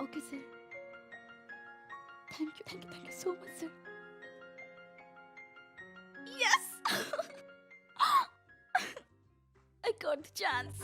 Okay sir. Thank you so much sir. Yes I got the chance.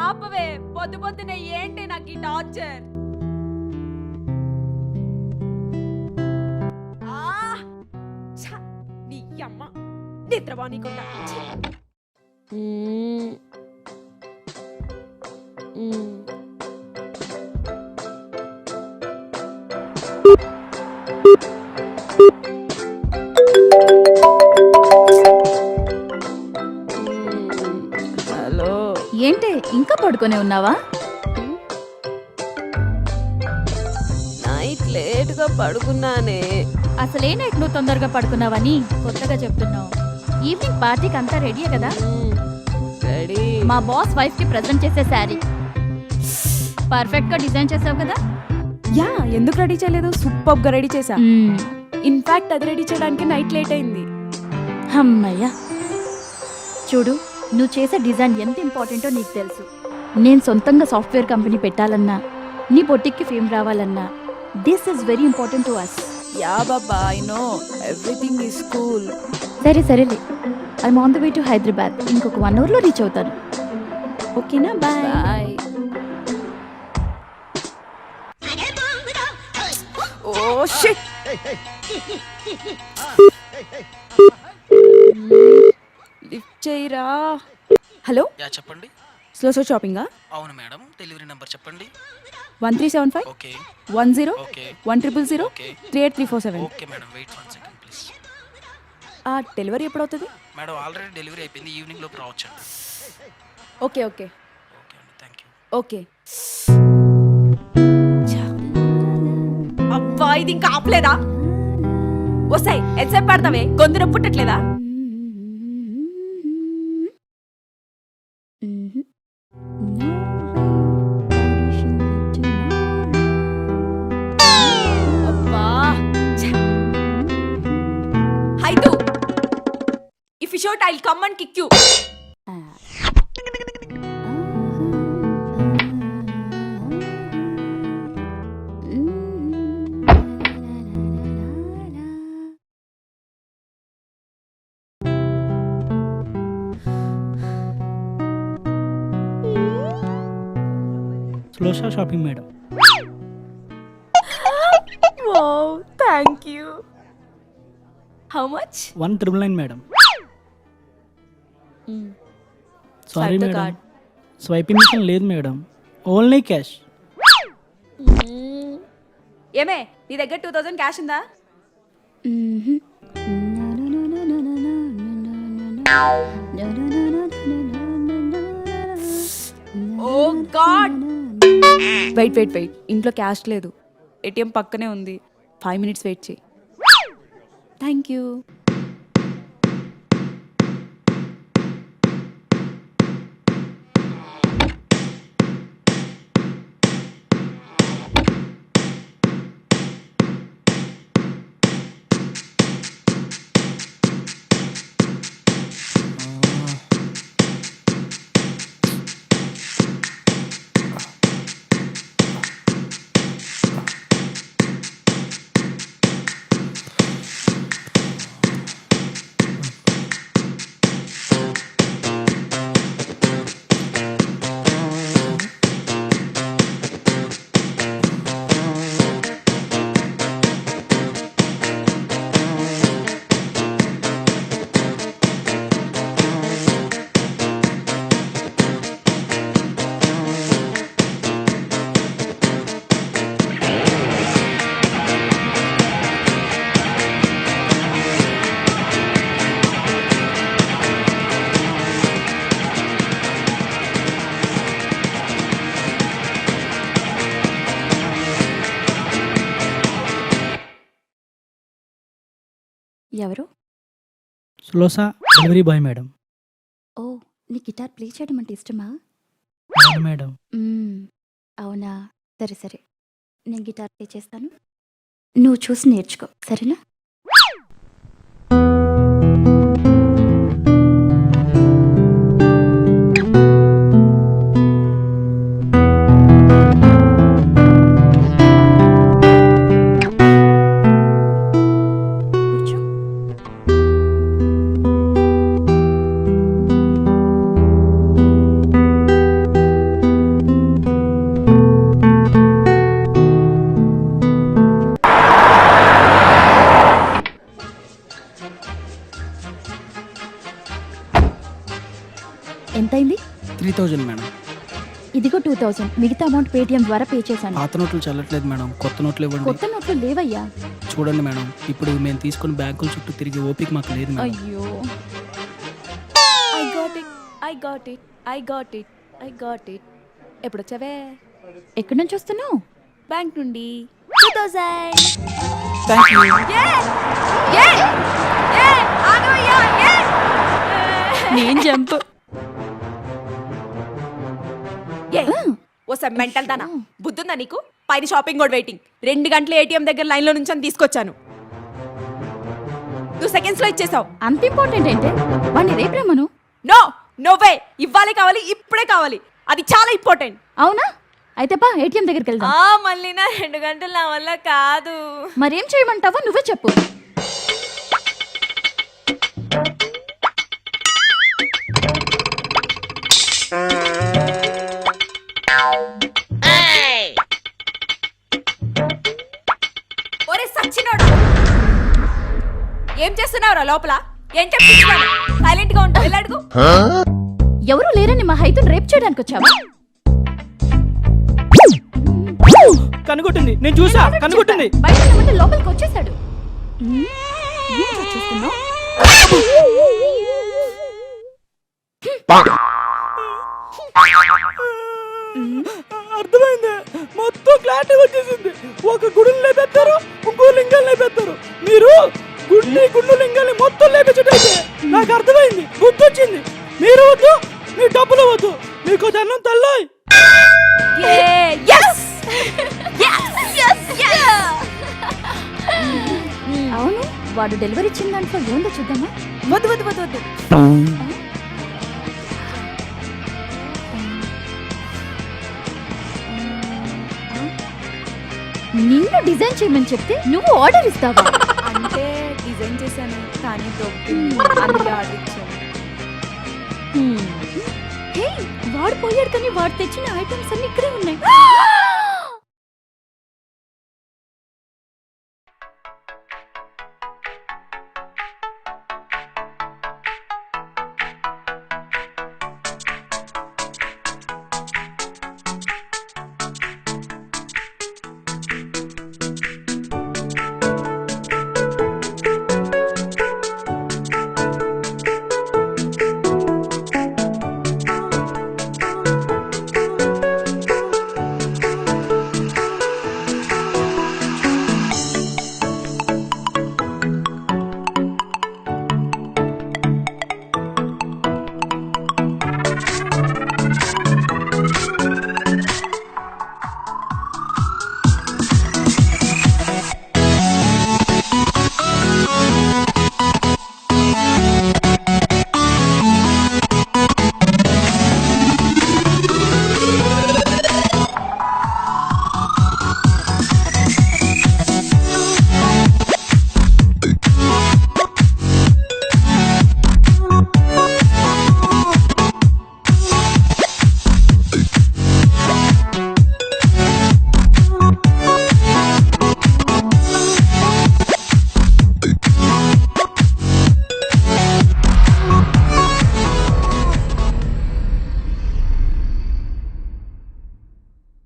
ఆపవే, పొద్దు పొద్దునే ఏంటి నాకు ఈ టార్చర్? నీ అమ్మ నిద్రపోనీకుండా. హలో, ఏంటి ఇంకా పడుకొని ఉన్నావా? నైట్ లేట్గా పడుకున్నానే. అసలే నైట్ నువ్వు తొందరగా పడుకున్నావని కొత్తగా చెప్తున్నావు. ఈవినింగ్ పార్టీకి అంతా రెడీయే కదా? రెడీ. మా బాస్ వైఫ్ కి ప్రెజెంట్ చేసే శారీ పర్ఫెక్ట్ గా డిజైన్ చేసావు కదా? యా, ఎందుకు రెడీ చేయలేదు? సూపర్ గా రెడీ చేసా. ఇన్ఫాక్ట్ అది రెడీ చేయడానికి నైట్ లేట్ అయింది. అమ్మయ్యా, చూడు, నువ్వు చేసే డిజైన్ ఎంత ఇంపార్టెంటో నీకు తెలుసు. నేను సొంతంగా సాఫ్ట్వేర్ కంపెనీ పెట్టాలన్నా, నీ బొటిక్కి ఫేమ్ రావాలన్నా, this is very important to us. Yeah బాబా, I know everything is cool. సరేలే, I'm on the way to Hyderabad. ఇంకొక 1 అవర్లో రీచ్ అవుతాను. ఓకేనా? Bye. Bye. Oh shit. Lift చేయరా. హలో, చెప్పండి. స్లో షాపింగా? అవును మేడం, డెలివరీ నెంబర్ చెప్పండి. 1375 okay 10 okay 1000 okay 38347. Okay madam, wait 1 second please. Delivery ఎప్పుడవుతుంది? మేడం ఆల్రెడీ డెలివరీ అయిపోయింది, ఈవినింగ్ లోపు రావచ్చండి. ఓకే ఓకే ఓకే అండి, థ్యాంక్ యూ. ఓకే. అబ్బా, ఇది ఇంకా ఆపలేదా? వస్తాయి ఎంతసేపు పడతావే? గొంతున పుట్టట్లేదా? అబ్బా, హైదు, if you shout I'll come and kick you. Slow shopping madam. Wow, thank you. How much? 1999 madam. Sorry Swipe the madam, card. Swiping machine లేదు మేడం, ఓన్లీ క్యాష్. ఏమే, నీ దగ్గర 2000 క్యాష్ ఉందా? ఓ గాడ్, వెయిట్, ఇంట్లో cash లేదు. ATM పక్కనే ఉంది. 5 minutes వెయిట్ చేయి. Thank you. ఎవరు? సులోసా డెలివరీ బాయ్ మేడం. ఓ, నీ గిటార్ ప్లే చేయడం అంటే ఇష్టమా? అవును మేడం. అవునా, సరే సరే, నేను గిటార్ ప్లే చేస్తాను, నువ్వు చూసి నేర్చుకో, సరేనా? కూర్చో. ఎంతైంది? 3000 మేడం. ఇదిగో 2000, మిగతా అమౌంట్ పేటిఎం ద్వారా పే చేశాను. పాత నోట్లు చల్లట్లేదు మేడం, కొత్త నోట్లు ఇవ్వండి. కొత్త నోట్లు లేవయ్యా. చూడండి మేడం, ఇప్పుడు మేము తీసుకుని బ్యాంకుల చుట్టూ తిరిగి ఓపిక మాకు లేదు మేడం. అయ్యో, I got it, I got it, I got it, I got it. ఎప్పుడు వచ్చావే? ఎక్కడి నుంచి వస్తున్నావు? బ్యాంక్ నుండి 2000. Thank you. నేను జంప్. ఓ మెంటల్ దానా, బుద్ధుందా నీకు? పైన షాపింగ్ కూడా వెయిటింగ్. 2 గంటలు ఏటీఎం దగ్గర లైన్ లో నుంచి తీసుకొచ్చాను. 2 seconds లో ఇచ్చేసావు. అంత ఇంపార్టెంట్ ఏంటి? వాడిని రేపు రమ్మను. నో, నోవే, ఇవ్వాలి, కావాలి, ఇప్పుడే కావాలి. అది చాలా ఇంపార్టెంట్. అవునా? అయితే పా ఏటీఎం దగ్గరికి వెళ్దాం. మళ్ళీ నా 2 గంటలు నా వల్ల కాదు. మరేం చేయమంటావో నువ్వే చెప్పు. ఒరే సచ్చినోడా, ఏం చేస్తున్నావురా లోపల? ఏం చెప్తున్నావు? సైలెంట్ గా ఉంటావు. వెళ్ళడుగు. ఎవరు లేరని మా హైతుని రేపు చేయడానికి వచ్చావా? కనుగొట్టింది, నేను చూసా, కనుగొట్టింది. బయట నిలబడి లోపలికి వచ్చేసాడు. ఏంటో చూస్తున్నావ్? అర్థమైంది, మొత్తం క్లారిటీ వచ్చేసింది. ఒక గుడిని లేపెత్తారు, ఇంకో లింగాలు లేపెత్తారు. మీరు గుళ్ళు లింగాలు మొత్తం లేపించటైతే నాకు అర్థమైంది, బుద్ధి వచ్చింది. మీరు వద్దు, మీ డబ్బులు వద్దు, మీకు దండం తల్లాయి. అవును, వాడు డెలివరీ ఇచ్చిన దాంట్లో ఏందో చూద్దామా? వద్దు వద్దు వద్దు వద్దు. నిన్ను డిజైన్ చేయమని చెప్తే నువ్వు ఆర్డర్ ఇస్తావా? అంటే డిజైన్ చేశాను కానీ దొబ్బింది, అందుకే ఆర్డర్ ఇచ్చాను. హే, వాడు పోయాడు కానీ వాడు తెచ్చిన ఐటమ్స్ అన్ని ఇక్కడే ఉన్నాయి.